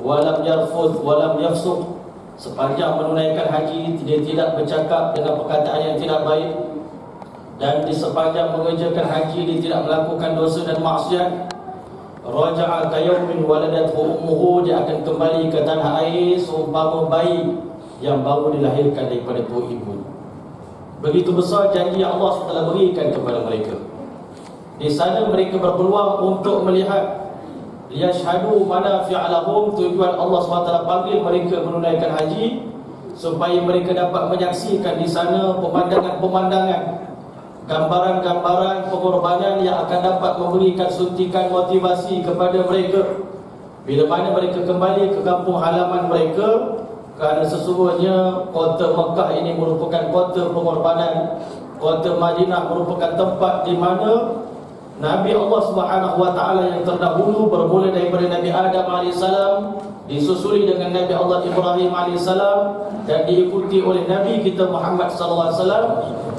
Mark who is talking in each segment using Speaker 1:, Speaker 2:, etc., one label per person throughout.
Speaker 1: walam yarfuth walam yafsuq, sepanjang menunaikan haji dia tidak bercakap dengan perkataan yang tidak baik, dan di sepanjang mengerjakan haji dia tidak melakukan dosa dan maksiat, raja'a kayaumin waladathu ummuhu, dia akan kembali ke tanah air seumpama bayi yang baru dilahirkan daripada perut ibu. Begitu besar janji yang Allah SWT berikan kepada mereka. Di sana mereka berpeluang untuk melihat, liyashhadu manafi'a lahum, tujuan Allah SWT panggil mereka menunaikan haji supaya mereka dapat menyaksikan di sana pemandangan-pemandangan, gambaran-gambaran pengorbanan yang akan dapat memberikan suntikan motivasi kepada mereka bila mana mereka kembali ke kampung halaman mereka. Kerana sesungguhnya kota Mekah ini merupakan kota pengorbanan, kota Madinah merupakan tempat di mana Nabi Allah Subhanahu wa taala yang terdahulu bermula daripada Nabi Adam AS, disusuli dengan Nabi Allah Ibrahim AS, dan diikuti oleh Nabi kita Muhammad sallallahu alaihi wasallam,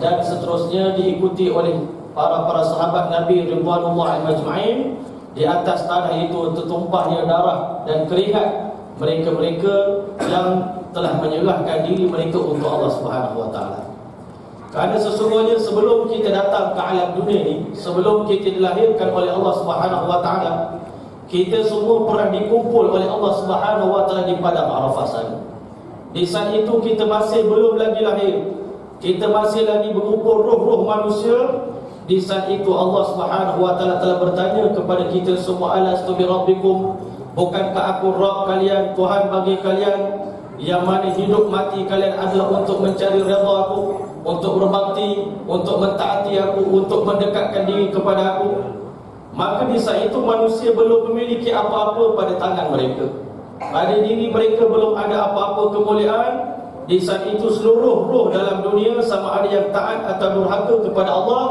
Speaker 1: dan seterusnya diikuti oleh para sahabat Nabi ridwanullah majma'in. Di atas tanah itu tertumpahnya darah dan keringat mereka-mereka yang telah menyerahkan diri mereka untuk Allah Subhanahu wa taala. Kerana sesungguhnya sebelum kita datang ke alam dunia ni, sebelum kita dilahirkan oleh Allah Subhanahu wa taala, kita semua pernah dikumpul oleh Allah Subhanahu wa taala di padang Arafah sana. Di saat itu kita masih belum lagi lahir, kita masih lagi berkumpul roh-roh manusia. Di saat itu Allah Subhanahu wa taala telah bertanya kepada kita semua, alastu bi rabbikum, bukankah aku Rabb kalian, Tuhan bagi kalian, yang mana hidup mati kalian adalah untuk mencari redha aku, untuk berbakti, untuk mentaati aku, untuk mendekatkan diri kepada aku. Maka di saat itu manusia belum memiliki apa-apa pada tangan mereka, pada diri mereka belum ada apa-apa kemuliaan. Di saat itu seluruh roh dalam dunia, sama ada yang taat atau durhaka kepada Allah,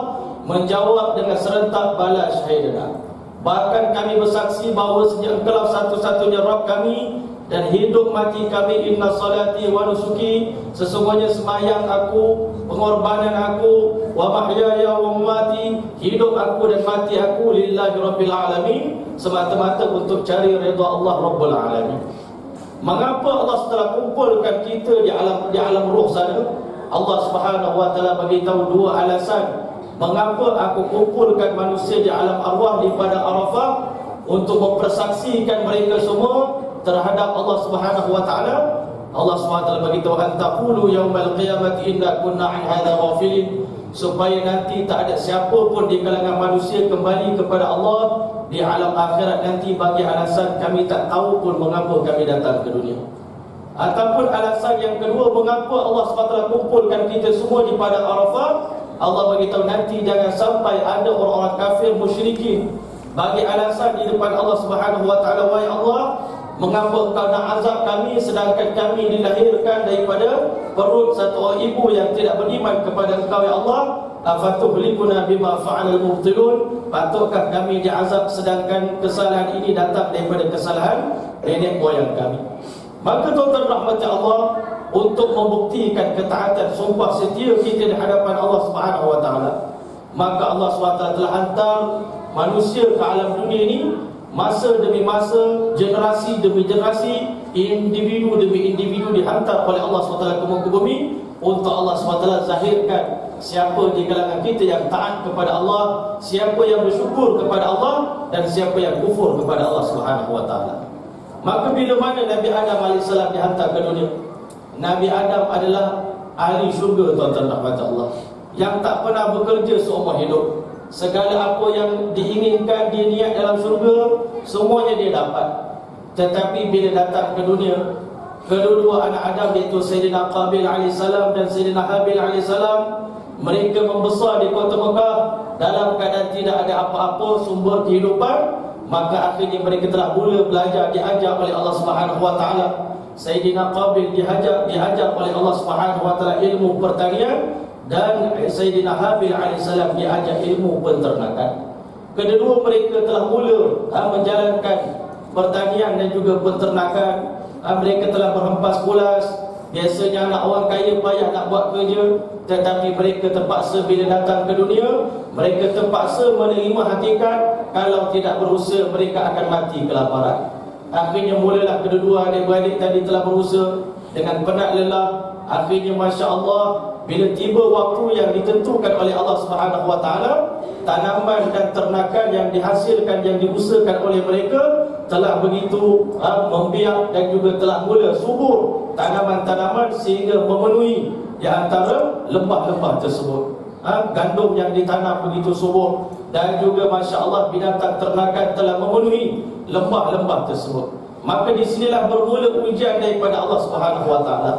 Speaker 1: menjawab dengan serentak, bala syahidana. Bahkan kami bersaksi bahawa sejak Engkau satu-satunya Rabb kami, dan hidup mati kami, inna salati wa nusuki, sesungguhnya sembahyang aku, pengorbanan aku, wa mahyaya wa mamati, hidup aku dan mati aku, lillahi rabbil alamin, semata-mata untuk cari redha Allah Rabbul alamin. Mengapa Allah telah kumpulkan kita di alam roh sana? Allah Subhanahu wa taala bagi tahu dua alasan mengapa aku kumpulkan manusia di alam arwah di padang Arafah, untuk mempersaksikan mereka semua terhadap Allah Subhanahu wa taala. Allah Subhanahu wa taala bagi tahu, antaqulu yaumal qiyamati inna kunna an hadza ghafilin, supaya nanti tak ada siapa pun di kalangan manusia kembali kepada Allah di alam akhirat nanti bagi alasan kami tak tahu pun mengapa kami datang ke dunia. Ataupun alasan yang kedua, mengapa Allah SWT kumpulkan kita semua di padang Arafah, Allah beritahu nanti jangan sampai ada orang-orang kafir musyrikin bagi alasan di depan Allah Subhanahu wa taala, wahai Allah, mengapa Engkau nak azab kami sedangkan kami dilahirkan daripada perut satu orang ibu yang tidak beriman kepada Engkau, ya Allah. Afatuhlikuna bima fa'alal mubtilun, patutkah kami diazab sedangkan kesalahan ini datang daripada kesalahan nenek moyang kami. Maka tuan-tuan rahmati Allah, untuk membuktikan ketaatan sumpah setia kita di hadapan Allah Subhanahu wa taala, maka Allah SWT telah hantar manusia ke alam dunia ini, masa demi masa, generasi demi generasi, individu demi individu dihantar oleh Allah SWT ke muka bumi, untuk Allah SWT zahirkan siapa di kalangan kita yang taat kepada Allah, siapa yang bersyukur kepada Allah, dan siapa yang kufur kepada Allah Subhanahu wa taala. Maka bila mana Nabi Adam AS dihantar ke dunia, Nabi Adam adalah ahli syurga, tuan-tuan rahmat Allah, yang tak pernah bekerja seumur hidup. Segala apa yang diinginkan, dia niat dalam syurga, semuanya dia dapat. Tetapi bila datang ke dunia, kedua-dua anak Adam, iaitu Sayyidina Qabil AS dan Sayyidina Habil AS, mereka membesar di kota Mekah dalam keadaan tidak ada apa-apa sumber kehidupan. Maka akhirnya mereka telah mula belajar, diajar oleh Allah Subhanahu wa taala. Sayyidina Qabil diajar oleh Allah Subhanahu wa taala ilmu pertanian, dan Sayyidina Habil alaihissalam diajar ilmu penternakan. Kedua mereka telah mula menjalankan pertanian dan juga penternakan. Mereka telah berhempas pulas. Biasanya anak orang kaya payah nak buat kerja, tetapi mereka terpaksa bila datang ke dunia, mereka terpaksa menerima hakikat kalau tidak berusaha mereka akan mati kelaparan. Akhirnya mulalah kedua-dua adik-beradik tadi telah berusaha dengan penat lelah. Akhirnya Masya Allah, bila tiba waktu yang ditentukan oleh Allah Subhanahu Wa Taala, tanaman dan ternakan yang dihasilkan, yang diusahakan oleh mereka telah begitu membiak dan juga telah mula subur tanaman-tanaman sehingga memenuhi di antara lembah-lembah tersebut. Gandum yang ditanam begitu subur, dan juga Masya Allah binatang ternakan telah memenuhi lembah-lembah tersebut. Maka di sinilah bermula ujian daripada Allah Subhanahu Wa Taala.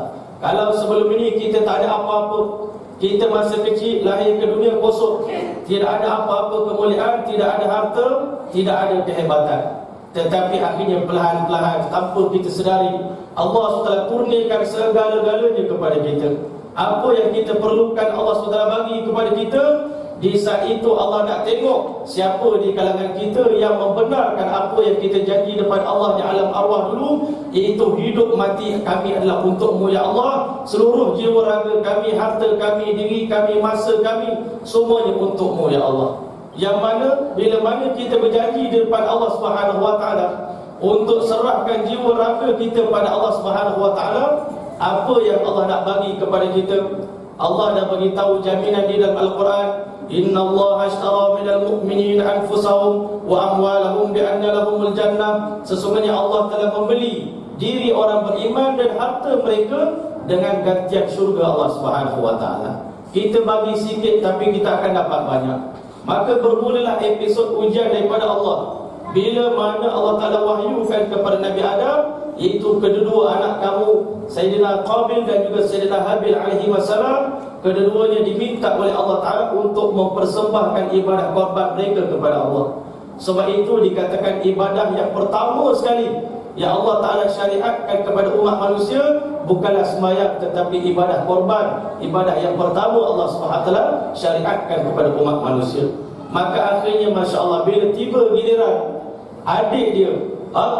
Speaker 1: Kalau sebelum ini kita tak ada apa-apa, kita masa kecil lahir ke dunia kosong, tidak ada apa-apa kemuliaan, tidak ada harta, tidak ada kehebatan. Tetapi akhirnya perlahan-lahan tanpa kita sedari, Allah SWT kurniakan segala-galanya kepada kita. Apa yang kita perlukan Allah SWT bagi kepada kita. Di saat itu Allah nak tengok siapa di kalangan kita yang membenarkan apa yang kita janji depan Allah di alam arwah dulu, iaitu hidup mati kami adalah untuk-Mu ya Allah. Seluruh jiwa raga kami, harta kami, diri kami, masa kami, semuanya untuk-Mu ya Allah. Yang mana bila mana kita berjanji di depan Allah Subhanahu Wa Taala untuk serahkan jiwa raga kita pada Allah Subhanahu Wa Taala, apa yang Allah nak bagi kepada kita? Allah dah bagi tahu jaminan di dalam Al-Quran, Inna Allah ashtara minal mu'minin anfusahum wa amwalahum bi'anna lahumul jannah. Sesungguhnya Allah telah membeli diri orang beriman dan harta mereka dengan gantian syurga Allah Subhanahu Wa Taala. Kita bagi sikit tapi kita akan dapat banyak. Maka bermulalah episod ujian daripada Allah. Bila mana Allah Ta'ala wahyukan kepada Nabi Adam, iaitu kedua anak kamu, Sayyidina Qabil dan juga Sayyidina Habil alaihi wassalam, kedua-duanya diminta oleh Allah Ta'ala untuk mempersembahkan ibadah korban mereka kepada Allah. Sebab itu dikatakan ibadah yang pertama sekali yang Allah Ta'ala syariatkan kepada umat manusia bukanlah sembahyang, tetapi ibadah korban. Ibadah yang pertama Allah SWT syariatkan kepada umat manusia. Maka akhirnya Masya Allah, bila tiba giliran adik dia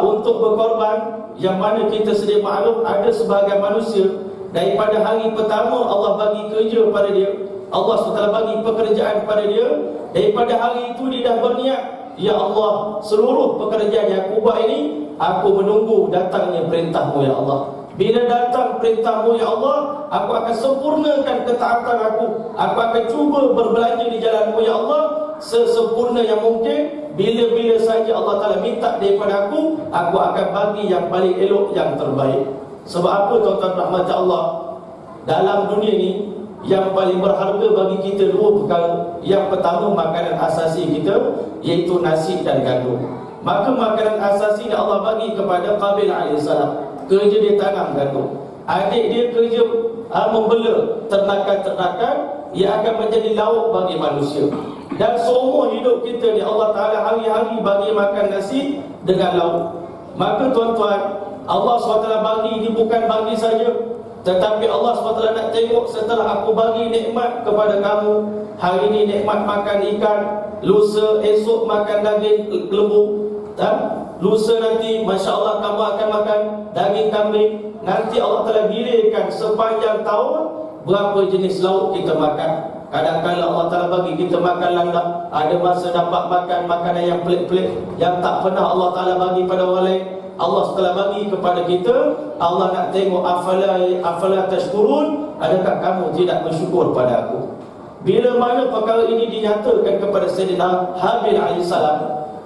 Speaker 1: untuk berkorban, yang mana kita sedia maklum ada sebahagian manusia daripada hari pertama Allah bagi kerja pada dia, Allah SWT bagi pekerjaan pada dia, daripada hari itu dia dah berniat, ya Allah, seluruh pekerjaan yang aku buat ini, aku menunggu datangnya perintah-Mu ya Allah. Bila datang perintah-Mu ya Allah, aku akan sempurnakan ketaatan aku akan cuba berbelanja di jalan-Mu ya Allah sesempurna yang mungkin. Bila-bila saja Allah Ta'ala minta daripada aku akan bagi yang paling elok, yang terbaik. Sebab apa tuan-tuan rahmat Allah? Dalam dunia ni yang paling berharga bagi kita dua perkara. Yang pertama makanan asasi kita, iaitu nasi dan gandum. Maka makanan asasi yang Allah bagi kepada Qabil AS, kerja dia tanam gandum. Adik dia kerja membela ternakan-ternakan yang akan menjadi lauk bagi manusia. Dan seumur hidup kita ni Allah Ta'ala hari-hari bagi makan nasi dengan lauk. Maka tuan-tuan, Allah SWT bagi ini bukan bagi saja, tetapi Allah SWT nak tengok setelah aku bagi nikmat kepada kamu. Hari ini nikmat makan ikan, lusa esok makan daging lembu, dan lusa nanti Masya Allah kamu akan makan daging kambing. Nanti Allah telah gilirkan sepanjang tahun berapa jenis lauk kita makan. Kadang-kadang Allah Ta'ala bagi kita makan landak, ada masa dapat makan makanan yang pelik-pelik yang tak pernah Allah Ta'ala bagi pada orang lain. Allah telah bagi kepada kita. Allah nak tengok afala tashkurun, adakah kamu tidak bersyukur pada aku? Bila mana perkara ini dinyatakan kepada Sayyidina Habil AS,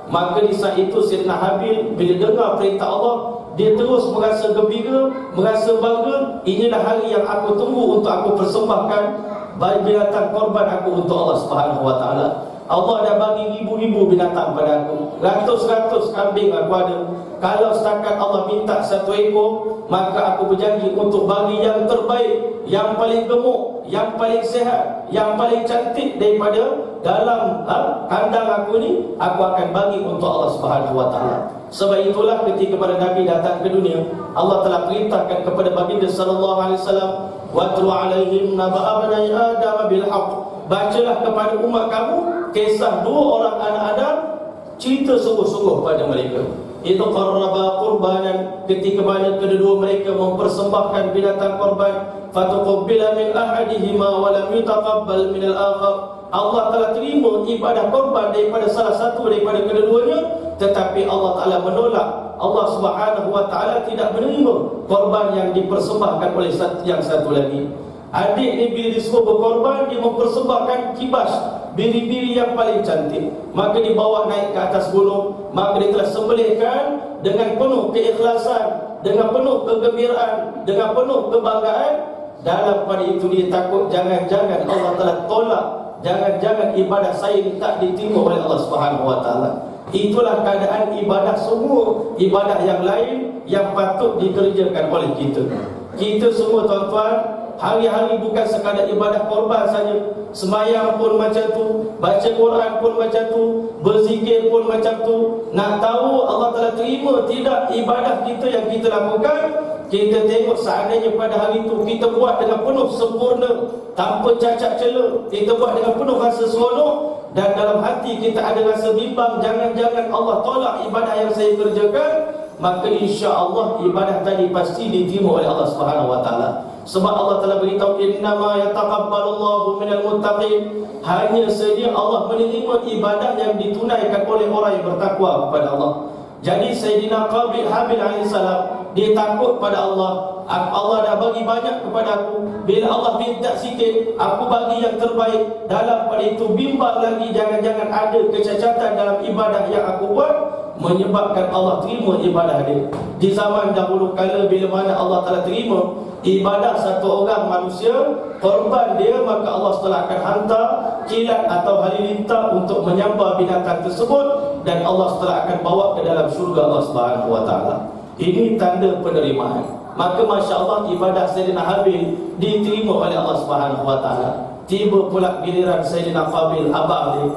Speaker 1: maka di saat itu Sayyidina Habil bila dengar perintah Allah, dia terus merasa gembira, merasa bangga. Inilah hari yang aku tunggu untuk aku persembahkan binatang korban aku untuk Allah Subhanahu Wa Taala. Allah dah bagi ribu-ribu binatang pada aku, ratus-ratus kambing aku ada. Kalau setakat Allah minta satu ekor, maka aku berjanji untuk bagi yang terbaik, yang paling gemuk, yang paling sehat, yang paling cantik daripada dalam kandang aku ni, aku akan bagi untuk Allah Subhanahu Wa Taala. Sebab itulah ketika pada Nabi datang ke dunia, Allah telah perintahkan kepada baginda sallallahu alaihi wasallam, "Watlu alaihim naba'a bani Adam bil haqq." Bacalah kepada umat kamu kisah dua orang anak Adam, cerita sungguh-sungguh pada mereka. Itu qarraba qurbanan, ketika mana kedua mereka mempersembahkan binatang korban, fatuqabbila min ahadihima wa lam yutaqabbal min al-akhar. Allah telah terima ibadah korban daripada salah satu daripada kedua-duanya, tetapi Allah Ta'ala menolak. Allah Subhanahu Wa Ta'ala tidak menerima korban yang dipersembahkan oleh yang satu lagi. Adik ni bila disuruh berkorban, dia mempersembahkan kibas, biri-biri yang paling cantik, maka dibawa naik ke atas gunung, maka dia telah sembelihkan dengan penuh keikhlasan, dengan penuh kegembiraan, dengan penuh kebanggaan. Dalam pada itu dia takut jangan-jangan Allah telah tolak, jangan-jangan ibadah saya ini tak diterima oleh Allah Subhanahu Wa Ta'ala. Itulah keadaan ibadah semua ibadah yang lain yang patut dikerjakan oleh kita. Kita semua tuan-tuan, hari-hari bukan sekadar ibadah korban saja. Sembahyang pun macam tu, baca Quran pun macam tu, berzikir pun macam tu. Nak tahu Allah telah terima tidak ibadah kita yang kita lakukan? Kita tengok seandainya pada hari itu kita buat dengan penuh sempurna, tanpa cacat celah, kita buat dengan penuh rasa seronok, dan dalam hati kita ada rasa bimbang, jangan-jangan Allah tolak ibadah yang saya kerjakan, maka insya-Allah ibadah tadi pasti diterima oleh Allah Subhanahu Wa Ta'ala. Sebab Allah telah beritahu, innama yataqabbalullahu minal muttaqin, hanya saja Allah menerima ibadah yang ditunaikan oleh orang yang bertakwa kepada Allah. Jadi Sayyidina Qabil Habil alaihissalam, dia takut pada Allah. Allah dah bagi banyak kepada aku, bila Allah minta sikit, aku bagi yang terbaik. Dalam pada itu bimbang lagi, jangan-jangan ada kecacatan dalam ibadah yang aku buat, menyebabkan Allah terima ibadah dia. Di zaman dahulu kala, bila mana Allah telah terima ibadah satu orang manusia, korban dia, maka Allah telah akan hantar kilat atau halilintar untuk menyambar binatang tersebut, dan Allah telah akan bawa ke dalam syurga Allah Subhanahu Wa Ta'ala. Ini tanda penerimaan. Maka Masya Allah, ibadah Sayyidina Habil diterima oleh Allah Subhanahu Wa Ta'ala. Tiba pula giliran Sayyidina Qabil, abang dia.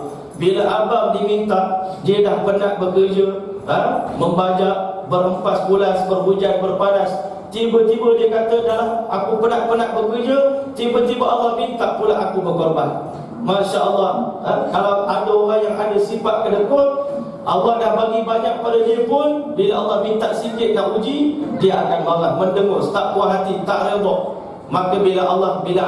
Speaker 1: Bila abang diminta, dia dah penat bekerja, membajak, berempas bulas, berhujan, berpanas. Tiba-tiba dia kata, dah aku penat-penat bekerja, tiba-tiba Allah minta pula aku berkorban. Masya Allah, kalau ada orang yang ada sifat kedekut, Allah dah bagi banyak pada dia pun, bila Allah minta sikit nak uji, dia akan marah, mendengus, tak puas hati, tak redha. Maka bila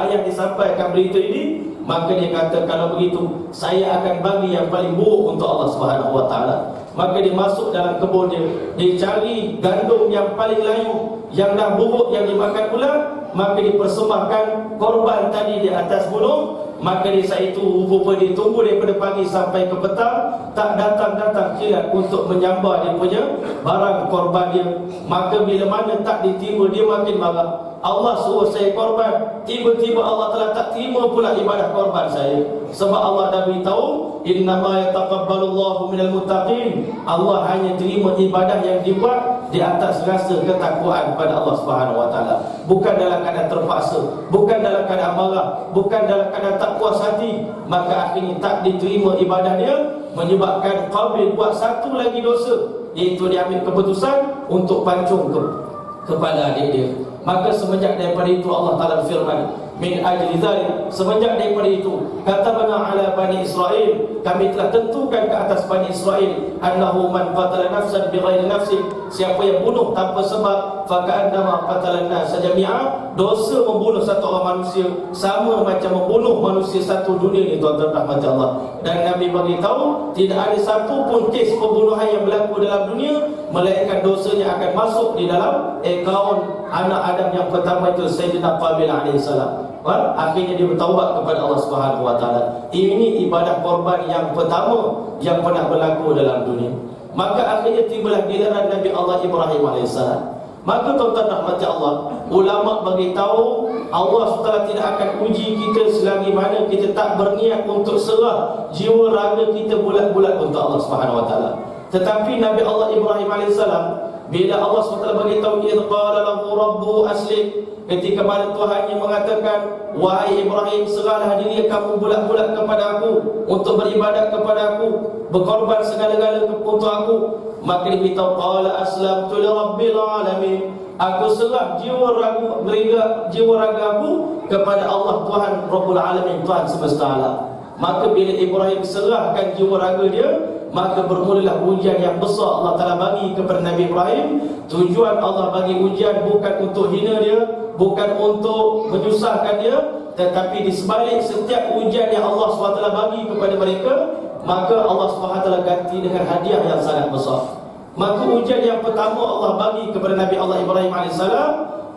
Speaker 1: ayah disampaikan berita ini, maka dia kata, kalau begitu saya akan bagi yang paling buruk untuk Allah Subhanahu Wa Ta'ala. Maka dia masuk dalam kebun dia cari gandum yang paling layu, yang dah buruk, yang dimakan ular, maka dipersembahkan korban tadi di atas gunung. Maka di saat itu rupa dia tunggu daripada pagi sampai ke petang, tak datang-datang kilat untuk menyambar dia punya barang korban dia. Maka bila mana tak diterima, dia makin marah. Allah suruh saya korban, tiba-tiba Allah telah tak terima pula ibadah korban saya. Sebab Allah dah beritahu, innama yataqabbalullahu minal muttaqin, Allah hanya terima ibadah yang dibuat di atas rasa ketakwaan pada Allah Subhanahu Wa Ta'ala. Bukan dalam keadaan terpaksa, bukan dalam keadaan marah, bukan dalam keadaan tak puas hati. Maka akhirnya tak diterima ibadah dia, menyebabkan Qabil buat satu lagi dosa, iaitu dia ambil keputusan untuk pancung kepala adik dia. Maka semenjak daripada itu Allah Ta'ala firman, min ajli dzalik, semenjak daripada itu, katabna ala bani Israel, kami telah tentukan ke atas bani Israel, annahu man qatala nafsan bighairi nafsin, siapa yang bunuh tanpa sebab, faka'annama qatalan nas jami'a, dosa membunuh satu orang manusia sama macam membunuh manusia satu dunia ni, tuan-tuan rahmati Allah. Dan Nabi bagi tahu, tidak ada satu pun kes pembunuhan yang berlaku dalam dunia melainkan dosanya akan masuk di dalam akaun anak Adam yang pertama, itu Sayyidina Qabil alaihissalam. Akhirnya dia bertaubat kepada Allah Subhanahu Wa Ta'ala. Ini ibadah korban yang pertama yang pernah berlaku dalam dunia. Maka akhirnya tibalah giliran Nabi Allah Ibrahim alaihissalam. Maka tuan-tuan rahmati Allah, ulama bagi tahu Allah SWT tidak akan uji kita selagi mana kita tak berniat untuk serah jiwa raga kita bulat-bulat untuk Allah Subhanahu Wa Ta'ala. Tetapi Nabi Allah Ibrahim alaihissalam, bila Allah SWT beritahu, idh qala lahu rabbu aslim, ketika mana Tuhannya mengatakan, wahai Ibrahim, serahlah diri kamu bulat-bulat kepada aku, untuk beribadat kepada aku, berkorban segala-gala untuk aku. Maka dia beritahu, qala aslamtu li rabbil alamin, aku serah jiwa raga aku kepada Allah Tuhan Rabbul Alamin, Tuhan semesta alam. Maka bila Ibrahim serahkan jiwa raga dia, maka bermulalah ujian yang besar Allah Ta'ala bagi kepada Nabi Ibrahim. Tujuan Allah bagi ujian bukan untuk hina dia, bukan untuk menyusahkan dia, tetapi di sebalik setiap ujian yang Allah SWT bagi kepada mereka, maka Allah SWT ganti dengan hadiah yang sangat besar. Maka ujian yang pertama Allah bagi kepada Nabi Allah Ibrahim AS,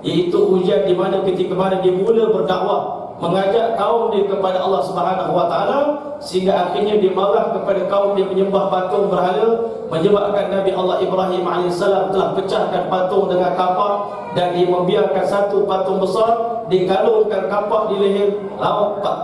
Speaker 1: iaitu ujian di mana ketika mana dia mula berdakwah, mengajak kaum dia kepada Allah Subhanahu Wa Taala, sehingga akhirnya dia marah kepada kaum dia menyembah patung berhala, menyebabkan Nabi Allah Ibrahim AS telah pecahkan patung dengan kapak, dan dia membiarkan satu patung besar dikalungkan kapak di leher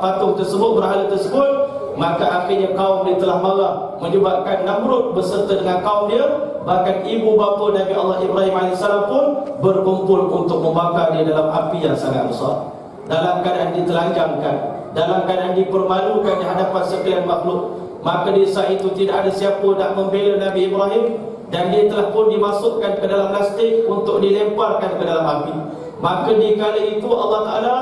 Speaker 1: patung tersebut, berhala tersebut. Maka akhirnya kaum dia telah marah, menyebabkan Namrud beserta dengan kaum dia, bahkan ibu bapa Nabi Allah Ibrahim AS pun berkumpul untuk membakar dia dalam api yang sangat besar, dalam keadaan ditelanjangkan, dalam keadaan dipermalukan di hadapan sekalian makhluk. Maka di saat itu tidak ada siapa nak membela Nabi Ibrahim, dan dia telah pun dimasukkan ke dalam plastik untuk dilemparkan ke dalam api. Maka di kala itu Allah Ta'ala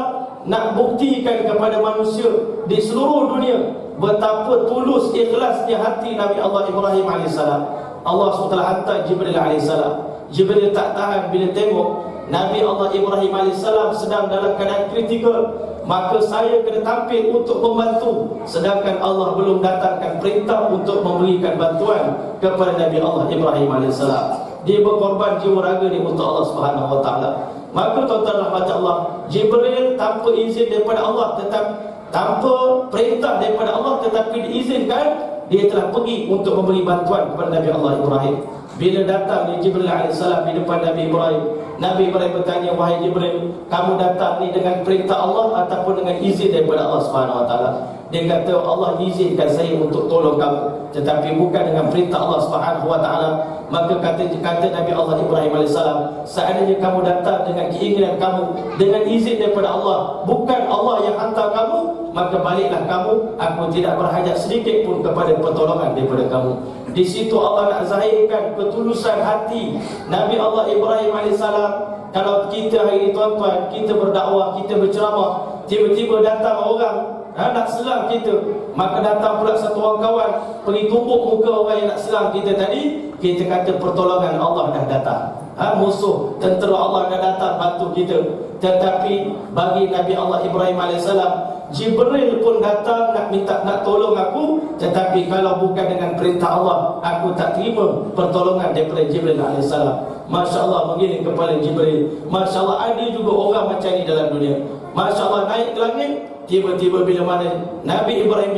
Speaker 1: nak buktikan kepada manusia di seluruh dunia betapa tulus ikhlasnya hati Nabi Allah Ibrahim AS. Allah SWT hantar Jibril AS. Jibril tak tahan bila tengok Nabi Allah Ibrahim AS sedang dalam keadaan kritikal, maka saya kena tampil untuk membantu, sedangkan Allah belum datangkan perintah untuk memberikan bantuan kepada Nabi Allah Ibrahim AS. Dia berkorban jiwa raga ni untuk Allah Subhanahu Wa Taala. Maka tuan-tuan rahmat Allah, Jibril tanpa izin daripada Allah, tanpa perintah daripada Allah, tetapi diizinkan, dia telah pergi untuk memberi bantuan kepada Nabi Allah Ibrahim. Bila datang Jibril AS di depan Nabi Ibrahim, Nabi Ibrahim bertanya, wahai Jibril, kamu datang ni dengan perintah Allah ataupun dengan izin daripada Allah Subhanahu Wa Taala? Dia kata, Allah izinkan saya untuk tolong kamu, tetapi bukan dengan perintah Allah Subhanahu Wa Taala. Maka kata Nabi Allah Ibrahim AS, seandainya kamu datang dengan keinginan kamu, dengan izin daripada Allah, bukan Allah yang hantar kamu, maka baliklah kamu, aku tidak berhajat sedikit pun kepada pertolongan daripada kamu. Di situ Allah nak zahirkan ketulusan hati Nabi Allah Ibrahim AS. Kalau kita hari ini tuan-tuan, kita berdakwah, kita berceramah, tiba-tiba datang orang nak selang kita, maka datang pula satu orang kawan pergi tumbuk muka orang yang nak selang kita tadi, kita kata pertolongan Allah dah datang, musuh tentera Allah dah datang bantu kita. Tetapi bagi Nabi Allah Ibrahim AS, Jibril pun datang nak tolong aku, tetapi kalau bukan dengan perintah Allah, aku tak terima pertolongan daripada Jibril AS. Masya Allah, mengiring kepala Jibril. Masya Allah, ada juga orang macam ni dalam dunia. Masya Allah, naik ke langit, tiba-tiba bila mana Nabi Ibrahim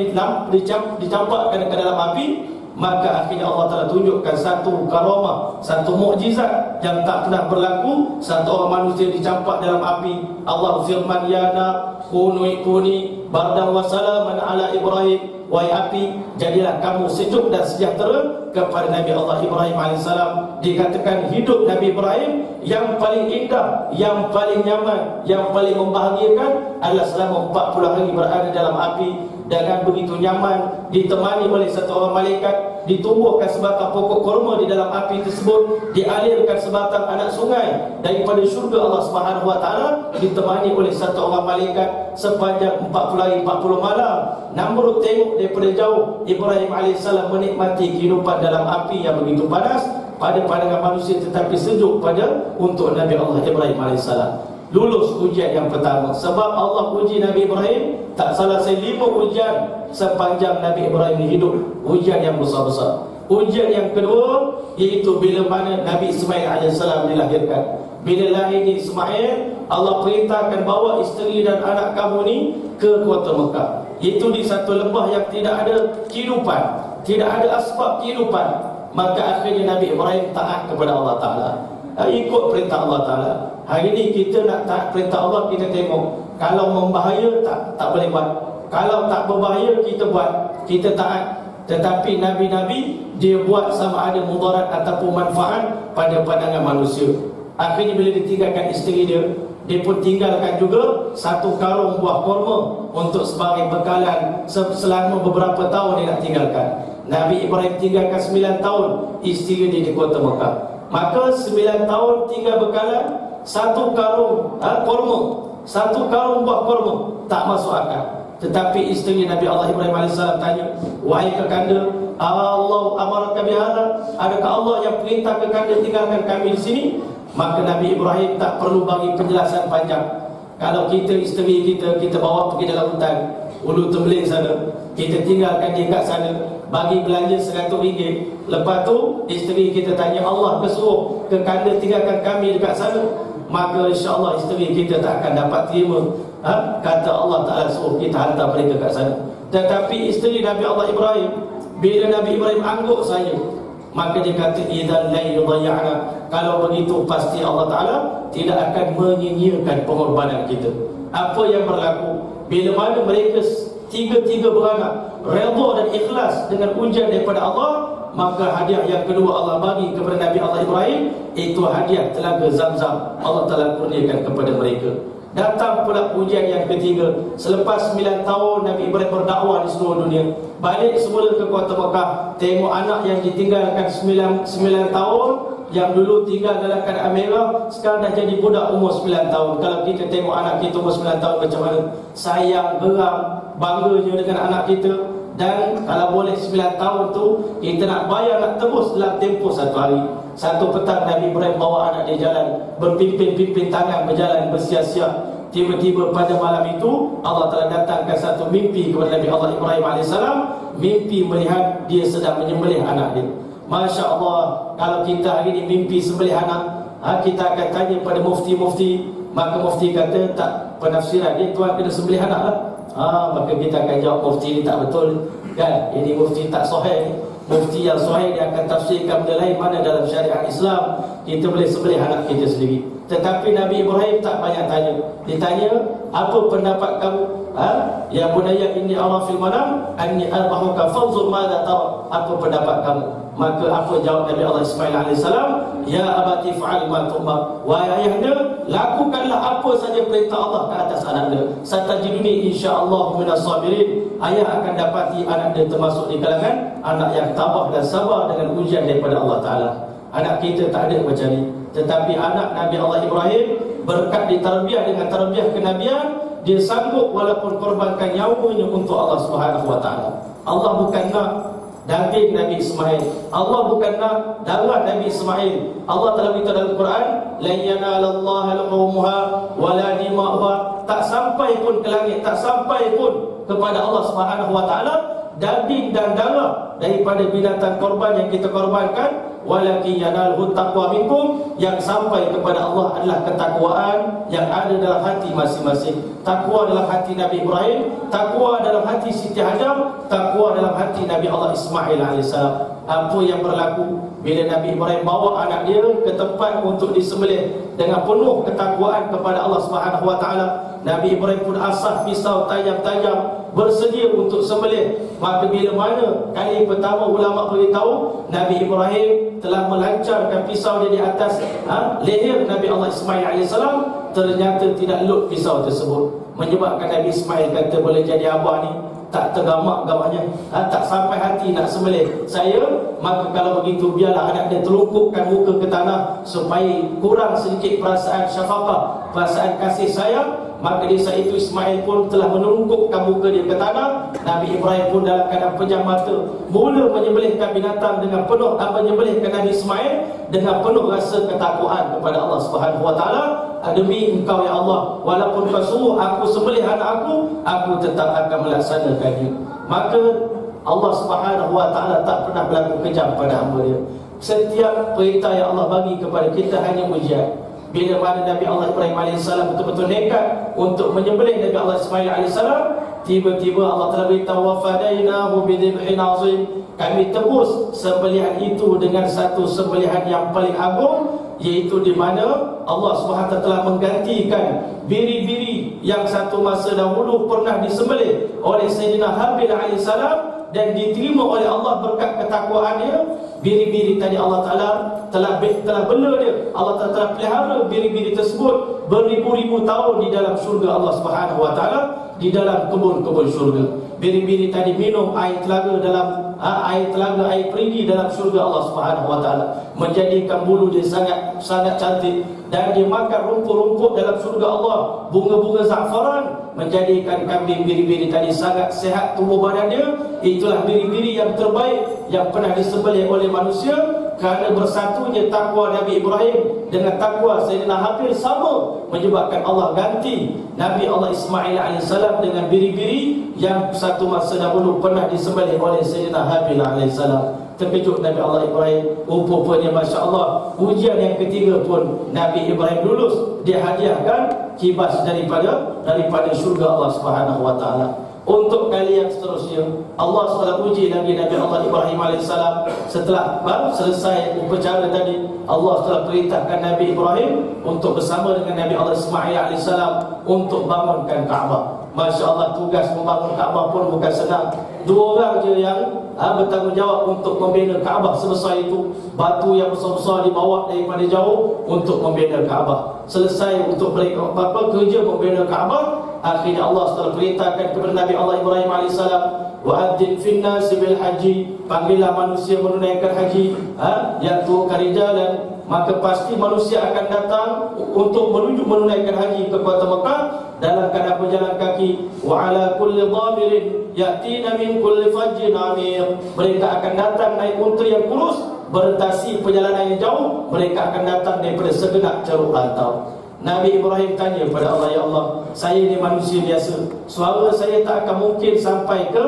Speaker 1: dicampakkan ke dalam api, maka akhirnya Allah Ta'ala tunjukkan satu karamah, satu mukjizat yang tak pernah berlaku. Satu orang manusia dicampak dalam api. Allah firman, ya nak kuni bardan wa salaman ala Ibrahim, wahai api, jadilah kamu sejuk dan sejahtera kepada Nabi Allah Ibrahim AS. Dikatakan hidup Nabi Ibrahim yang paling indah, yang paling nyaman, yang paling membahagiakan adalah selama 40 hari berada dalam api, dengan begitu nyaman, ditemani oleh satu orang malaikat, ditumbuhkan sebatang pokok kurma di dalam api tersebut, dialirkan sebatang anak sungai daripada syurga Allah Subhanahu Wa Taala, ditemani oleh satu orang malaikat sepanjang 40 hari 40 malam. Namrud tengok daripada jauh Ibrahim AS menikmati kehidupan dalam api yang begitu panas pada pandangan manusia, tetapi sejuk pada untuk Nabi Allah Ibrahim AS. Lulus ujian yang pertama. Sebab Allah uji Nabi Ibrahim, tak salah saya 5 ujian sepanjang Nabi Ibrahim hidup, ujian yang besar-besar. Ujian yang kedua, iaitu bila mana Nabi Ismail AS dilahirkan. Bila lahir Ismail, Allah perintahkan bawa isteri dan anak kamu ni ke kota Mekah. Itu di satu lembah yang tidak ada kehidupan, tidak ada asbab kehidupan. Maka akhirnya Nabi Ibrahim taat kepada Allah Ta'ala, ikut perintah Allah Ta'ala. Hari ini kita nak taat perintah Allah, kita tengok kalau membahaya tak boleh buat, kalau tak berbahaya kita buat, kita taat. Tetapi Nabi-Nabi dia buat sama ada mudarat ataupun manfaat pada pandangan manusia. Akhirnya bila ditinggalkan isteri dia, dia pun tinggalkan juga satu karung buah kurma untuk sebagai bekalan selama beberapa tahun dia nak tinggalkan. Nabi Ibrahim tinggalkan 9 tahun isteri dia di kota Mekah. Maka 9 tahun tinggal bekalan satu karung kurma, satu karung buah kurma, tak masuk akal. Tetapi isteri Nabi Allah Ibrahim AS tanya, wahai kekanda, Allah amaraka bihadza, adakah Allah yang perintah kekanda tinggalkan kami di sini? Maka Nabi Ibrahim tak perlu bagi penjelasan panjang. Kalau kita isteri kita bawa pergi dalam hutan Ulu Tembeling sana, kita tinggalkan dia kat sana, bagi belanja RM100. Lepas tu isteri kita tanya, Allah kesuruh ke kanda tinggalkan kami dekat sana, maka insya-Allah isteri kita tak akan dapat terima. Kata Allah Ta'ala suruh kita hantar mereka kat sana. Tetapi isteri Nabi Allah Ibrahim, bila Nabi Ibrahim angguk saya, maka dia kata idzal la yudayana, kalau begitu pasti Allah Ta'ala tidak akan menyia-nyiakan pengorbanan kita. Apa yang berlaku bila mana mereka tiga-tiga beranak redha dan ikhlas dengan ujian daripada Allah, maka hadiah yang kedua Allah bagi kepada Nabi Allah Ibrahim, itu hadiah telaga Zam-Zam. Allah Ta'ala kurniakan kepada mereka. Datang pula ujian yang ketiga. Selepas 9 tahun Nabi Ibrahim berdakwah di seluruh dunia, balik semula ke kota Mekah, tengok anak yang ditinggalkan 9 tahun, yang dulu tinggal dalam keadaan merah, sekarang dah jadi budak umur 9 tahun. Kalau kita tengok anak kita umur 9 tahun macam mana, sayang, geram, bangganya dengan anak kita. Dan kalau boleh 9 tahun tu kita nak bayar, nak tebus dalam tempoh 1 hari. Satu petang Nabi Ibrahim bawa anak dia jalan, berpimpin-pimpin tangan berjalan bersiap-siap. Tiba-tiba pada malam itu Allah telah datangkan satu mimpi kepada Nabi Allah Ibrahim AS. Mimpi melihat dia sedang menyembelih anak dia. Masya Allah, kalau kita hari ini mimpi sembelih anak, kita akan tanya pada mufti-mufti, maka mufti kata tak, penafsiran dia tuan kena sembelih anak lah. Maka kita akan jawab mufti ini tak betul kan, ini mufti tak sahih. Mufti yang sahih dia akan tafsirkan benda lain, mana dalam syariat Islam kita boleh sembelih anak kita sendiri. Tetapi Nabi Ibrahim tak banyak tanya. Ditanya, apa pendapat kamu? Ya bunayya inni ara fil manam anni adbahuka fanzur madza tara. Apa pendapat kamu? Maka apa jawab Nabi Allah Ismail AS? Ya abati fa'al ma tu'mar. Wahai ayahanda, lakukanlah apa saja perintah Allah ke atas anaknya. Satajiduni insyaallah minas sabirin. Ayah akan dapati anak dia termasuk di kalangan anak yang tabah dan sabar dengan ujian daripada Allah Ta'ala. Anak kita tak ada macam ni. Tetapi anak Nabi Allah Ibrahim, berkat ditarbiah dengan tarbiah kenabian, dia sanggup walaupun korbankan nyawanya untuk Allah Subhanahu Wa Ta'ala. Allah bukan nak daging Nabi Ismail, Allah bukan nak darah Nabi Ismail. Allah telah beritahu dalam Quran, la yanalallaha luhumuha wala dima'uha. Tak sampai pun ke langit, tak sampai pun kepada Allah Subhanahu Wa Ta'ala daging dan darah daripada binatang korban yang kita korbankan, walakin yanalhu taqwa minkum. Yang sampai kepada Allah adalah ketakwaan yang ada dalam hati masing-masing. Takwa dalam hati Nabi Ibrahim, takwa dalam hati Siti Hajar, takwa dalam hati Nabi Allah Ismail AS. Apa yang berlaku bila Nabi Ibrahim bawa anak dia ke tempat untuk disembelih dengan penuh ketakwaan kepada Allah Subhanahu Wa Ta'ala, Nabi Ibrahim pun asah pisau tajam-tajam bersedia untuk sembelih. Maka bila mana kali pertama ulama beritahu Nabi Ibrahim telah melancarkan pisau dia di atas leher Nabi Allah Ismail AS, ternyata tidak lut pisau tersebut, menyebabkan Nabi Ismail kata, boleh jadi abah ni tak tergamak gamanya, tak sampai hati nak sembelih saya. Maka kalau begitu biarlah anak dia terlungkupkan muka ke tanah supaya kurang sedikit perasaan syafaqah, perasaan kasih sayang. Maka di saat itu Ismail pun telah menungkupkan muka dia ke tanah. Nabi Ibrahim pun dalam keadaan pejam mata mula menyembelihkan binatang dengan penuh, menyembelihkan Nabi Ismail dengan penuh rasa ketakwaan kepada Allah Subhanahu Wa Ta'ala. Demi engkau ya Allah, walaupun kau suruh aku sembelih anak aku tetap akan melaksanakannya. Maka Allah Subhanahu Wa Ta'ala tak pernah berlaku kejam pada hamba dia. Setiap perintah yang Allah bagi kepada kita hanya ujian. Bila mana Nabi Allah Ibrahim AS betul-betul nekat untuk menyembelih Nabi Allah Ismail AS, tiba-tiba Allah telah beritahu, wa fadainahu bidhibhin azim. Kami tebus sembelihan itu dengan satu sembelihan yang paling agung, iaitu di mana Allah SWT telah menggantikan biri-biri yang satu masa dahulu pernah disembelih oleh Sayyidina Habil AS dan diterima oleh Allah berkat ketakwaannya. Biri-biri tadi Allah Ta'ala telah bela dia. Allah Ta'ala telah pelihara biri-biri tersebut beribu-ribu tahun di dalam syurga Allah Subhanahu Wa Ta'ala, di dalam kebun-kebun syurga. Biri-biri tadi minum air telaga dalam air perigi dalam syurga Allah Subhanahu Wa Ta'ala, menjadikan bulu dia sangat cantik. Dan dia makan rumput-rumput dalam syurga Allah, bunga-bunga za'faran, menjadikan kambing biri-biri tadi sangat sehat tubuh badan dia. Itulah biri-biri yang terbaik yang pernah disembelih oleh manusia. kerana bersatunya takwa Nabi Ibrahim dengan takwa Sayyidina Habil sama, menyebabkan Allah ganti Nabi Allah Ismail AS dengan biri-biri yang satu masa dahulu pernah disembelih oleh Sayyidina Habil AS. Terkejut Nabi Allah Ibrahim. Rupanya Masya Allah, ujian yang ketiga pun Nabi Ibrahim lulus. Dia hadiahkan kibas daripada syurga Allah Subhanahu Wa Taala. Untuk kali yang seterusnya, Allah SWT uji lagi Nabi Allah Ibrahim AS. Setelah selesai upacara tadi, Allah SWT perintahkan Nabi Ibrahim untuk bersama dengan Nabi Allah Ismail AS untuk bangunkan Kaabah. Masya Allah, tugas membangun Kaabah pun bukan senang. Dua orang je yang bertanggungjawab untuk membina Kaabah sebesar itu. Batu yang besar-besar dibawa daripada jauh untuk membina Kaabah. Selesai untuk kerja membina Kaabah, akhirnya Allah SWT perintahkan kepada Nabi Allah Ibrahim AS, wa'adzin finnas bil haji, panggillah manusia menunaikan haji, yaitu karijalan, maka pasti manusia akan datang untuk menuju menunaikan haji ke kota Mekah dalam keadaan berjalan kaki. Wa ala kulli dhamirin yatina min kulli fajjin amir, mereka akan datang naik unta yang kurus, bertasi perjalanan yang jauh, mereka akan datang daripada segenap ceruk rantau. Nabi Ibrahim tanya kepada Allah, ya Allah, saya ni manusia biasa, suara saya tak akan mungkin sampai ke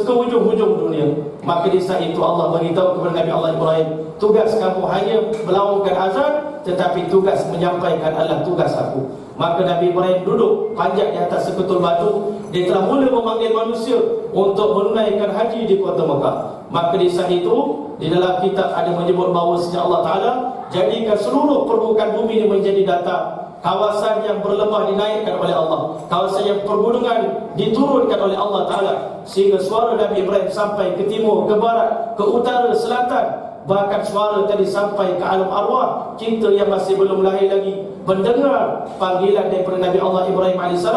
Speaker 1: ujung-ujung dunia. Maka di saat itu Allah beritahu kepada Nabi Allah Ibrahim, tugas kamu hanya melaungkan azan, tetapi tugas menyampaikan adalah tugas aku. Maka Nabi Ibrahim duduk panjat di atas seketul batu. Dia telah mula memanggil manusia untuk menunaikan haji di kota Mekah. Maka di saat itu, di dalam kitab ada menyebut bahawa sejak Allah Ta'ala jadikan seluruh permukaan bumi ini menjadi datar. Kawasan yang berlemah dinaikkan oleh Allah, kawasan yang pergunungan diturunkan oleh Allah Ta'ala, sehingga suara Nabi Ibrahim sampai ke timur, ke barat, ke utara, selatan. Bahkan suara tadi sampai ke alam arwah. Kita yang masih belum lahir lagi mendengar panggilan daripada Nabi Allah Ibrahim AS,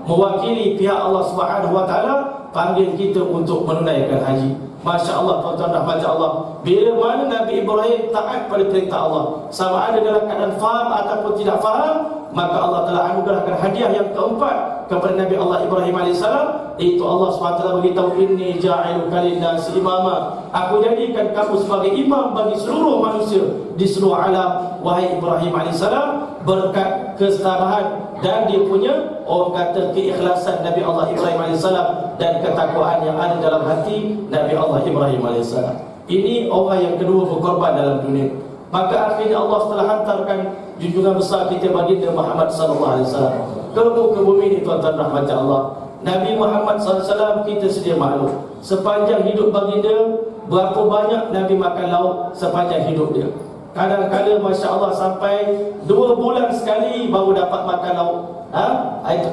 Speaker 1: mewakili pihak Allah Subhanahu Wa Ta'ala, panggil kita untuk menunaikan haji. Masya Allah, tuan-tuan rahmat Allah, bila mana Nabi Ibrahim taat pada perintah Allah, sama ada dalam keadaan faham ataupun tidak faham, maka Allah telah anugerahkan hadiah yang keempat kepada Nabi Allah Ibrahim AS. Itu Allah SWT beritahu, inni ja'iluka linnasi imama, aku jadikan kamu sebagai imam bagi seluruh manusia di seluruh alam. Wahai Ibrahim AS, berkat kesabaran dan dia punya, orang kata, keikhlasan Nabi Allah Ibrahim AS dan ketakwaan yang ada dalam hati Nabi Allah Ibrahim AS. Ini orang yang kedua berkorban dalam dunia. Maka akhirnya Allah telah hantarkan junjungan besar kita baginda Muhammad SAW ke muka bumi ini, tuan-tuan rahmat Allah. Nabi Muhammad SAW kita sedia maklum, sepanjang hidup baginda, berapa banyak Nabi makan lauk sepanjang hidup dia. Kadang-kadang Masya Allah sampai 2 bulan sekali baru dapat makan lauk.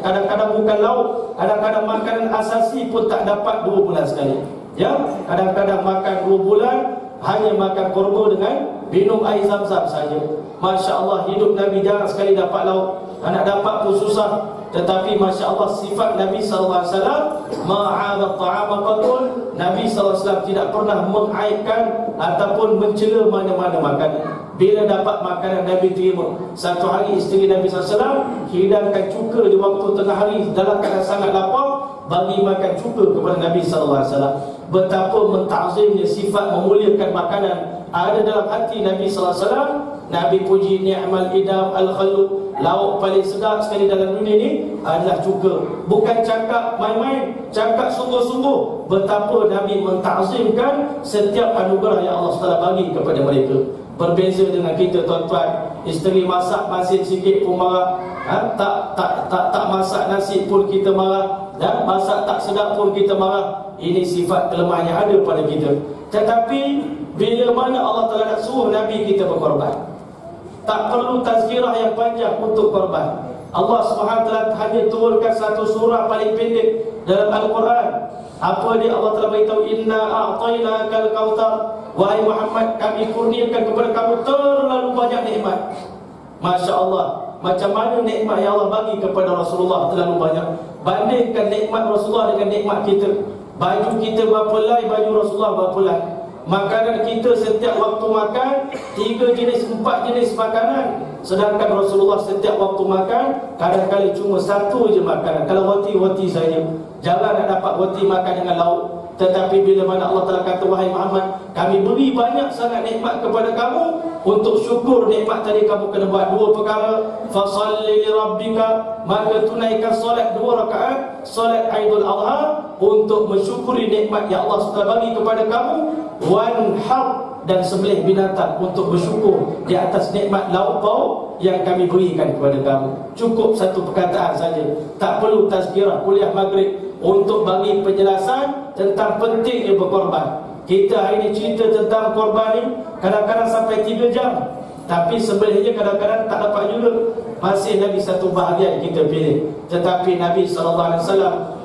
Speaker 1: Kadang-kadang bukan lauk, kadang-kadang makanan asasi pun tak dapat 2 bulan sekali. Ya, kadang-kadang makan 2 bulan hanya makan kurma dengan minum air zam-zam saja. Masya Allah, hidup Nabi jarang sekali dapat lauk. Nak dapat pun susah. Tetapi Masya Allah, sifat Nabi SAW, ma'adat ta'ama qatun, Nabi SAW tidak pernah mengaibkan ataupun mencela mana-mana makanan. Bila dapat makanan, Nabi terima. Satu hari isteri Nabi SAW hidangkan cuka di waktu tengah hari dalam keadaan sangat lapar, bagi makan cuka kepada Nabi SAW. Betapa mentakzimnya sifat memuliakan makanan ada dalam hati Nabi SAW. Nabi puji ni'mal idam al-khallu, lauk paling sedap sekali dalam dunia ini adalah cuka. Bukan cakap main-main, cakap sungguh-sungguh betapa Nabi mentakzimkan setiap anugerah yang Allah SWT bagi kepada mereka. Berbeza dengan kita, tuan-tuan, isteri masak masin sikit pun marah, tak masak nasi pun kita marah, dan masak tak sedap pun kita marah. Ini sifat kelemahan yang ada pada kita. Tetapi bila mana Allah Ta'ala nak suruh Nabi kita berkorban, tak perlu tazkirah yang panjang untuk korban. Allah SWT hanya turunkan satu surah paling pendek dalam Al-Quran. Apa dia? Allah telah beritahu, inna a'tainakal kautsar, wahai Muhammad, kami kurniakan kepada kamu terlalu banyak nikmat. Masya Allah, macam mana nikmat yang Allah bagi kepada Rasulullah terlalu banyak. Bandingkan nikmat Rasulullah dengan nikmat kita. Baju kita berapa lai, baju Rasulullah berapa lai. Makanan kita setiap waktu makan 3 jenis, 4 jenis makanan. Sedangkan Rasulullah setiap waktu makan kadang-kadang cuma 1 je makanan. Kalau roti saja. Jarang nak dapat roti makan dengan lauk. Tetapi bila mana Allah Ta'ala kata, wahai Muhammad, kami beri banyak sangat nikmat kepada kamu, untuk syukur nikmat tadi kamu kena buat dua perkara. Fasalli li rabbika, maka tunaikan solat 2 rakaat, solat Aidul Adha, untuk mensyukuri nikmat yang Allah SWT bagi kepada kamu. Wanhar, dan sembelih binatang untuk bersyukur di atas nikmat lauk pauk yang kami berikan kepada kamu. Cukup satu perkataan saja, tak perlu tazkirah kuliah maghrib untuk bagi penjelasan tentang pentingnya berkorban. Kita hari ini cerita tentang korban ni kadang-kadang sampai 3 jam, tapi sembelihnya kadang-kadang tak dapat juga. Masih lagi satu bahagian kita pilih. Tetapi Nabi SAW,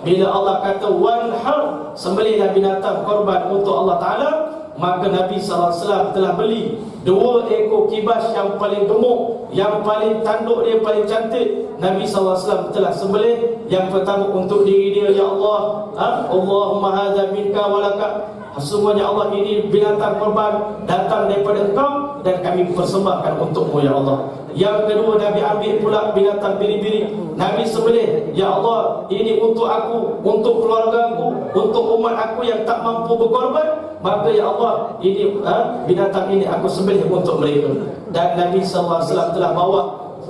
Speaker 1: bila Allah kata wanhar, sembelihlah binatang korban untuk Allah Ta'ala, maka Nabi SAW telah beli 2 ekor kibas yang paling gemuk, yang paling tanduk dia paling cantik. Nabi SAW telah sembelih. Yang pertama untuk diri dia, ya Allah, Allahumma hadza minka walaka, semuanya Allah, ini binatang korban datang daripada Engkau dan kami persembahkan untukmu ya Allah. Yang kedua, Nabi ambil pula binatang biri-biri, Nabi sembelih, ya Allah, ini untuk aku, untuk keluarga aku, untuk umat aku yang tak mampu berkorban, maka ya Allah, ini binatang ini aku sembelih untuk mereka. Dan Nabi SAW telah bawa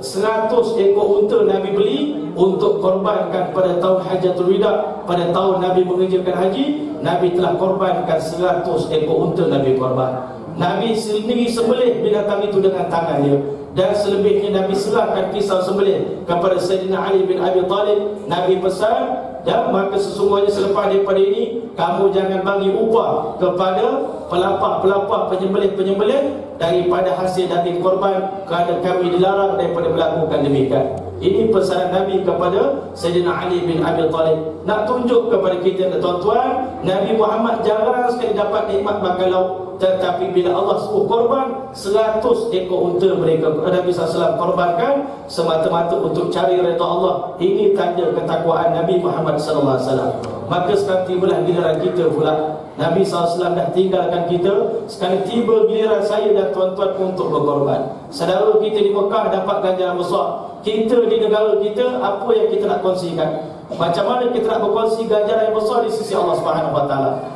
Speaker 1: 100 ekor unta Nabi beli untuk korbankan pada tahun Hajjatul Wida. Pada tahun Nabi mengerjakan haji, Nabi telah korbankan 100 ekor unta Nabi korban. Nabi sendiri sembelih binatang itu dengan tangannya. Dan selebihnya Nabi serahkan pisau sembelih kepada Sayyidina Ali bin Abi Talib. Nabi pesan, dan maka sesungguhnya selepas daripada ini, kamu jangan bagi upah kepada pelapah-pelapah penyembelih-penyembelih daripada hasil daging korban, kerana kami dilarang daripada melakukan demikian. Ini pesanan Nabi kepada Sayyidina Ali bin Abi Talib. Nak tunjuk kepada kita, tuan-tuan, Nabi Muhammad jarang sekali dapat nikmat makan lauk. Tetapi bila Allah suruh korban, 100 ekor unta mereka Nabi SAW korbankan semata-mata untuk cari redha Allah. Ini tanda ketakwaan Nabi Muhammad SAW. Maka sekarang tibalah giliran kita pula. Nabi SAW dah tinggalkan kita, sekarang tiba giliran saya dan tuan-tuan untuk berkorban. Saudara kita di Mekah dapat ganjaran besar. Kita di negara kita, apa yang kita nak kongsikan? Macam mana kita nak berkongsi ganjaran yang besar di sisi Allah SWT?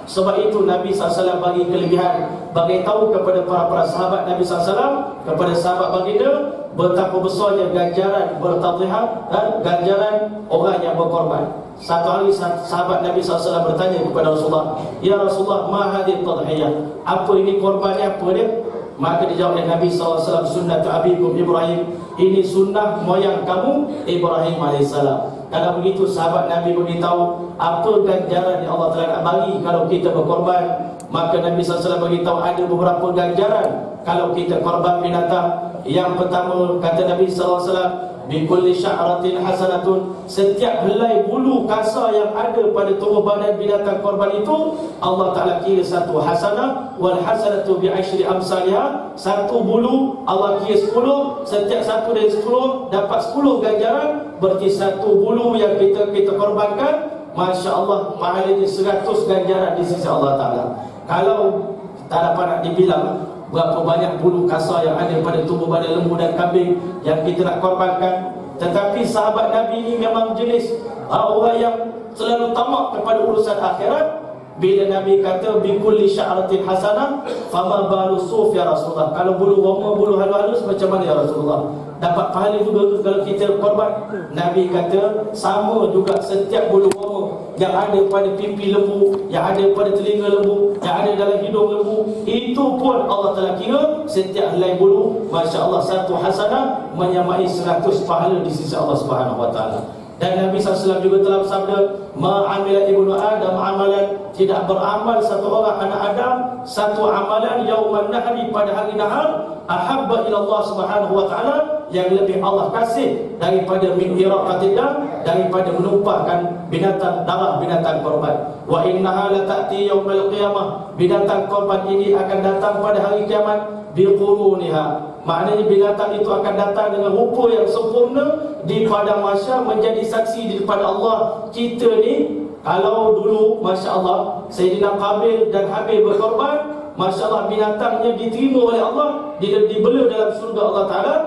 Speaker 1: Sebab itu Nabi SAW bagi kelebihan, bagi tahu kepada para sahabat Nabi SAW, kepada sahabat baginda, betapa besarnya ganjaran bertadhiyah dan ganjaran orang yang berkorban. Satu hari sahabat Nabi SAW bertanya kepada Rasulullah, ya Rasulullah, ma hadhihi tadhiyah? Apa ini korbannya, apa dia? Maka dijawab oleh Nabi SAW, sunnat abikum Ibrahim, ini sunnah moyang kamu Ibrahim AS. Kalau begitu sahabat Nabi beritahu apa ganjaran yang Allah telah nak bagi kalau kita berkorban. Maka Nabi SAW beritahu ada beberapa ganjaran kalau kita korban binatang. Yang pertama, kata Nabi SAW, bikulli sya'ratin hasanatun, setiap helai bulu kasar yang ada pada tubuh badan binatang korban itu, Allah Ta'ala kira satu hasanah. Wal hasanatu bi'ashri amsalihah, satu bulu Allah kira 10, setiap satu dari 10 dapat 10 ganjaran. Berarti satu bulu yang kita korbankan, Masya Allah, pahalanya 100 ganjaran di sisi Allah Ta'ala. Kalau tak dapat nak dibilang berapa banyak bulu kasar yang ada pada tubuh badan lembu dan kambing yang kita nak korbankan. Tetapi sahabat Nabi ini memang jenis orang yang selalu tamak kepada urusan akhirat. Bila Nabi kata bikulli sya'ratin hasanah, fama balu suf ya Rasulullah, kalau bulu roma, bulu halus-halus macam mana ya Rasulullah? Dapat pahala juga kalau kita korban? Nabi kata sama juga, setiap bulu roma yang ada pada pipi lembu, yang ada pada telinga lembu, yang ada dalam hidung lembu, itu pun Allah telah kira setiap helai bulu, Masya Allah, satu hasanah menyamai 100 pahala di sisi Allah Subhanahu Wa Taala. Dan Nabi SAW juga telah bersabda, ma'amila ibnu Adam amalan, tidak beramal satu orang anak Adam satu amalan yauman nahri, pada hari nahar, ahabba ila Allah Subhanahu Wa Taala, yang lebih Allah kasih daripada min iraqatid dam, daripada menumpahkan binatang darah binatang korban. Wa innaha la ta'ti yaumal qiyamah, binatang korban ini akan datang pada hari kiamat biquruniha, maknanya binatang itu akan datang dengan rupa yang sempurna di padang mahsyar menjadi saksi di depan Allah. Kita ni kalau dulu Masya Allah Sayyidina Qabil dan Habil berkorban, Masya Allah binatangnya diterima oleh Allah, dibela dalam surga Allah Ta'ala.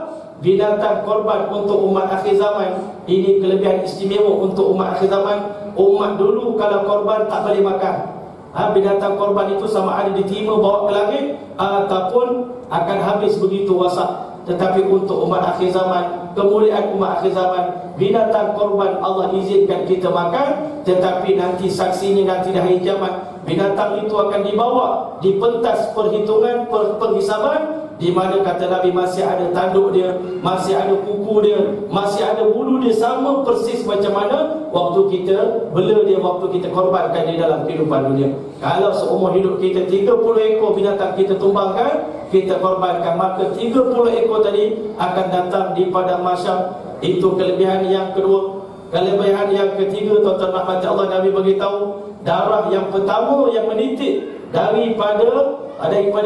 Speaker 1: Binatang korban untuk umat akhir zaman, ini kelebihan istimewa untuk umat akhir zaman. Umat dulu kalau korban tak boleh makan, binatang korban itu sama ada diterima bawa ke langit ataupun akan habis begitu wasak. Tetapi untuk umat akhir zaman, kemuliaan umat akhir zaman, binatang korban Allah izinkan kita makan. Tetapi nanti saksinya nanti di hari kiamat, binatang itu akan dibawa di pentas perhitungan penghisaban, di mana kata Nabi masih ada tanduk dia, masih ada kuku dia, masih ada bulu dia, sama persis macam mana waktu kita bela dia, waktu kita korbankan di dalam kehidupan dunia. Kalau seumur hidup kita 30 ekor binatang kita tumbangkan, kita korbankan, maka 30 ekor tadi akan datang di padang mahsyar. Itu kelebihan yang kedua. Kelebihan yang ketiga, tuan-tuan rahmat Allah, Nabi beritahu darah yang pertama yang menitik daripada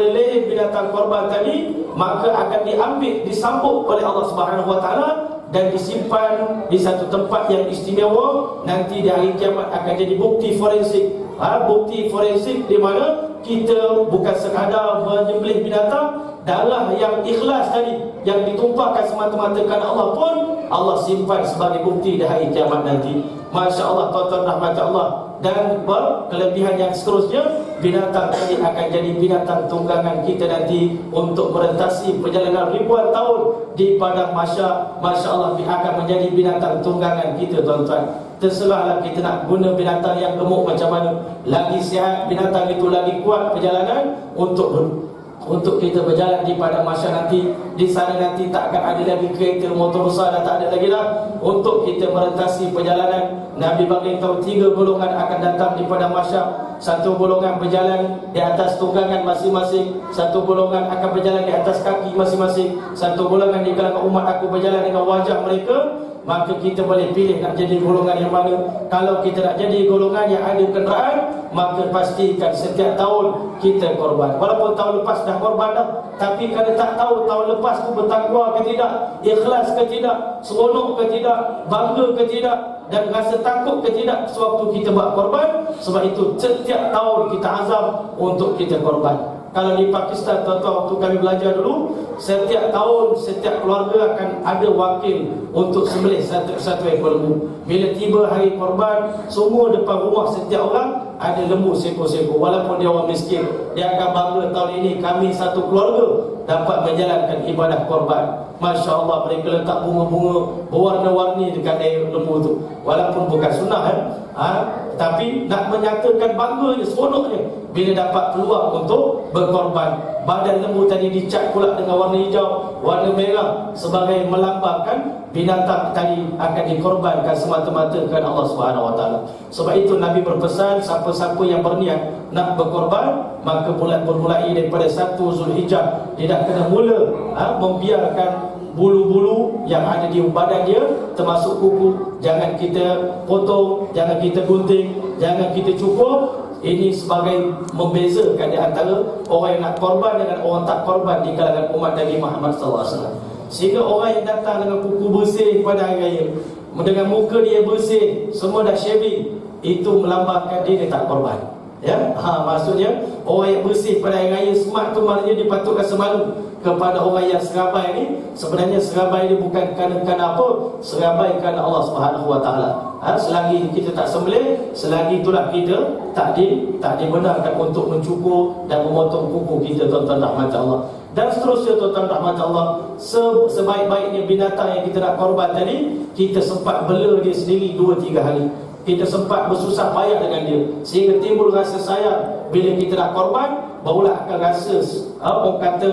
Speaker 1: leher binatang korban tadi, maka akan diambil, disambut oleh Allah Subhanahu Wa Taala dan disimpan di satu tempat yang istimewa. Nanti di hari kiamat akan jadi bukti forensik. Bukti forensik di mana kita bukan sekadar menyembelih binatang, darah yang ikhlas tadi yang ditumpahkan semata-mata kerana Allah pun Allah simpan sebagai bukti di hari kiamat nanti. Masya Allah, tuan-tuan rahmat Allah. Dan kelebihan yang seterusnya, binatang tadi akan jadi binatang tunggangan kita nanti untuk merentasi perjalanan ribuan tahun di padang mahsyar. Masya Allah, akan menjadi binatang tunggangan kita, tuan-tuan. Terserahlah kita nak guna binatang yang gemuk macam mana. Lagi sihat binatang itu, lagi kuat perjalanan untuk kita berjalan di padang mahsyar nanti. Di sana nanti tak akan ada lagi kereta motor besar, dah tak ada lagi dah untuk kita merentasi perjalanan. Nabi beritahu 3 golongan akan datang di padang mahsyar. Satu golongan berjalan di atas tunggangan masing-masing, satu golongan akan berjalan di atas kaki masing-masing, satu golongan di kalangan umat aku berjalan dengan wajah mereka. Maka kita boleh pilih nak jadi golongan yang mana. Kalau kita nak jadi golongan yang ada kenderaan, maka pastikan setiap tahun kita korban. Walaupun tahun lepas dah korban dah, tapi kalau tak tahu tahun lepas tu bertakwa ke tidak, ikhlas ke tidak, seronok ke tidak, bangga ke tidak, dan rasa takut ke tidak sewaktu kita buat korban. Sebab itu setiap tahun kita azam untuk kita korban. Kalau di Pakistan, tuan-tuan, waktu kami belajar dulu, setiap tahun setiap keluarga akan ada wakil untuk sembelih satu ekor lembu. Bila tiba hari korban, semua depan rumah setiap orang ada lembu seekor-seekor. Walaupun dia orang miskin, dia akan bangga tahun ini kami satu keluarga dapat menjalankan ibadah korban. Masya Allah, mereka letak bunga-bunga berwarna-warni dekat air lembu tu. Walaupun bukan sunnah tapi nak menyatakan bangganya, seronoknya bila dapat peluang untuk berkorban. Badan lembu tadi dicat pula dengan warna hijau, warna merah, sebagai melambangkan binatang tadi akan dikorbankan semata-mata kerana Allah Subhanahu Wa Taala. Sebab itu Nabi berpesan, siapa-siapa yang berniat nak berkorban, maka bermulai daripada 1 Zulhijjah. Dia dah kena mula membiarkan bulu-bulu yang ada di badan dia, termasuk kuku, jangan kita potong, jangan kita gunting, jangan kita cukur. Ini sebagai membezakan di antara orang yang nak korban dengan orang tak korban di kalangan umat Nabi Muhammad SAW. Sehingga orang yang datang dengan kuku bersih pada hari raya, dengan muka dia bersih, semua dah shaving, itu melambangkan dia tak korban. Maksudnya orang yang bersih pada hari raya smart tu, maknanya dia patut rasa malu kepada orang yang serabai ni. Sebenarnya serabai ni bukan kerana apa, serabai kerana Allah Subhanahu Wa Taala. Selagi kita tak sembelih, selagi itulah kita tak dibenarkan untuk mencukur dan memotong kuku kita, tuan-tuan rahmat Allah. Dan seterusnya, tuan-tuan rahmat Allah, sebaik-baiknya binatang yang kita nak korban tadi, kita sempat bela dia sendiri 2-3 hari. Kita sempat bersusah payah dengan dia, sehingga timbul rasa sayang. Bila kita nak korban, barulah akan rasa orang kata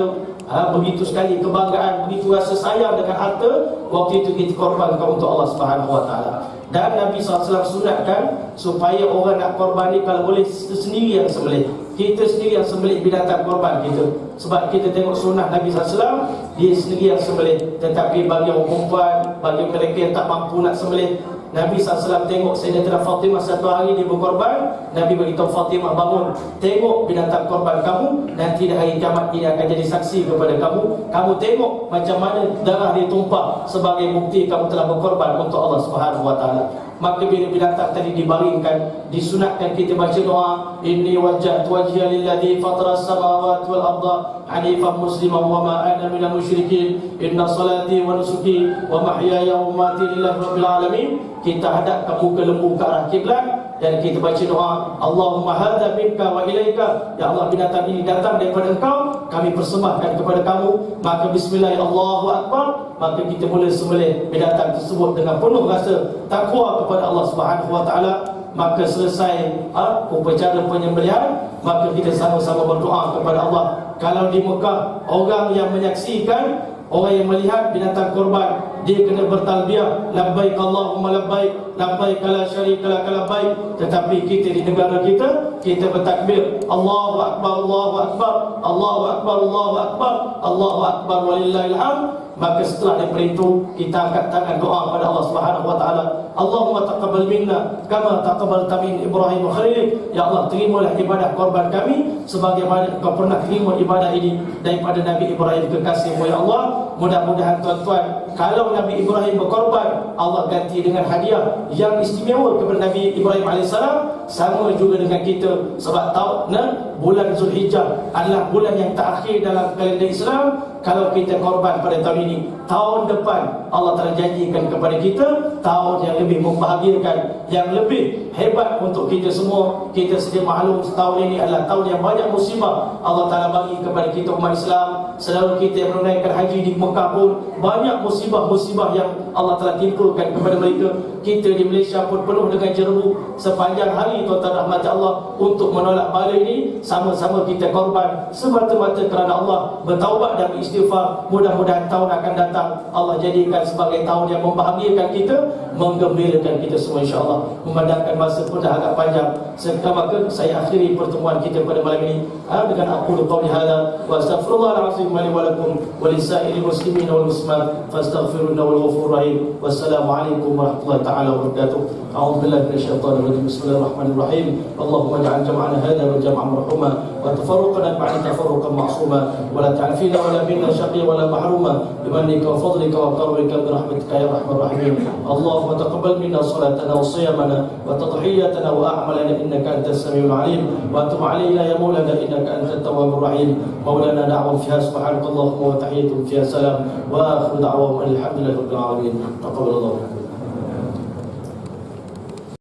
Speaker 1: begitu sekali kebanggaan, begitu rasa sayang dengan harta waktu itu kita korbankan untuk Allah Subhanahu Wa Taala. Dan Nabi SAW sunatkan supaya orang nak korban ni kalau boleh sendiri yang sembelih. Kita sendiri yang sembelih binatang korban kita. Sebab kita tengok sunnah Nabi SAW, dia sendiri yang sembelih. Tetapi bagi orang perempuan, bagi mereka yang tak mampu nak sembelih, Nabi SAW tengok Sayyidatina Fatimah satu hari dia berkorban. Nabi beritahu Fatimah, bangun, tengok binatang korban kamu. Nanti di hari kiamat ini akan jadi saksi kepada kamu. Kamu tengok macam mana darah dia tumpah sebagai bukti kamu telah berkorban untuk Allah Subhanahu Wa Taala. Maka bila binatang tadi dibaringkan, disunatkan kita baca doa, inni wajjahtu wajhiya lilladzi fatara as-samawati wal arda hanifan musliman wa ma ana minal musyrikin inna salati wa nusuki wa mahyaya wa mamati lillahi rabbil alamin. Kita hadapkan muka lembu ke arah kiblat, dan kita baca doa, Allahumma hadza minka wa ilaika, ya Allah binatang ini datang daripada Engkau, kami persembahkan kepada kamu. Maka bismillah, Allahu akbar, maka kita mula sembelih binatang tersebut dengan penuh rasa takwa kepada Allah Subhanahu wa taala. Maka selesai upacara penyembelihan, maka kita sama-sama berdoa kepada Allah. Kalau di Mekah orang yang menyaksikan, orang yang melihat binatang korban, dia kena bertalbiyah, labbaik Allahumma labbaik, labbaik la syarika lak labbaik. Tetapi kita di negara kita bertakbir, Allahu akbar, Allahu akbar, Allahu akbar, Allahu akbar, Allahu akbar walillahil hamd. Maka setelah daripada itu kita angkat tangan doa kepada Allah Subhanahu wa taala, Allahumma taqabbal minna kama taqabbalta min Ibrahim Khalilik. Ya Allah, terimalah ibadah korban kami sebagaimana Engkau pernah terima ibadah ini daripada Nabi Ibrahim kekasih-Mu ya Allah. Mudah-mudahan tuan-tuan, kalau Nabi Ibrahim berkorban, Allah ganti dengan hadiah yang istimewa kepada Nabi Ibrahim AS. Sama juga dengan kita, sebab tahu bulan Zulhijjah adalah bulan yang terakhir dalam kalender Islam. Kalau kita korban pada tahun ini, tahun depan Allah telah janjikan kepada kita tahun yang lebih membahagiakan, yang lebih hebat untuk kita semua. Kita sedia maklum tahun ini adalah tahun yang banyak musibah Allah Ta'ala bagi kepada kita umat Islam. Selalu kita yang menunaikan haji di Mekah pun banyak musibah-musibah yang Allah telah timpakan kepada mereka. Kita di Malaysia pun penuh dengan jerubu sepanjang hari, tuan-tuan rahmat Allah. Untuk menolak bala ini, sama-sama kita korban semata-mata kerana Allah, bertaubat dan beristighfar. Mudah-mudahan tahun akan datang Allah jadikan sebagai tahun yang membahagiakan kita, menggembirakan kita semua insya-Allah. Memandangkan masa pun dah agak panjang, maka saya akhiri pertemuan kita pada malam ini dengan aqulu qawli hadza wa astaghfirullahalazim li wa lakum wa lisairil muslimin wal muslimat fastaghfiruhu wal ghafurur rahim. Wassalamualaikum warahmatullahi taala wabarakatuh. A'udzu billahi minasyaitonir rajim. Bismillahirrahmanirrahim. Allahumma ij'al jam'ana hadza wa jam'an marhuma wa tafarruqana ba'da tafarruqan ma'suma wa la ta'fina wa la minna shaqiyya wa la mahruma bimannika wa fadlika wa karamika bi rahmatika ya arhamar rahimin. Allahumma taqabbal minna salatana wa siyamana wa tadhiyatana wa a'malana innaka antas samiul alim wa tub 'alaina ya maulana innaka antat tawwabur rahim. Maulana da'wa fiha subhanakallahumma wa tahiyyatuhum fiha salam wa akhiru da'wahum alhamdulillahi rabbil alamin. Taqabbalallahu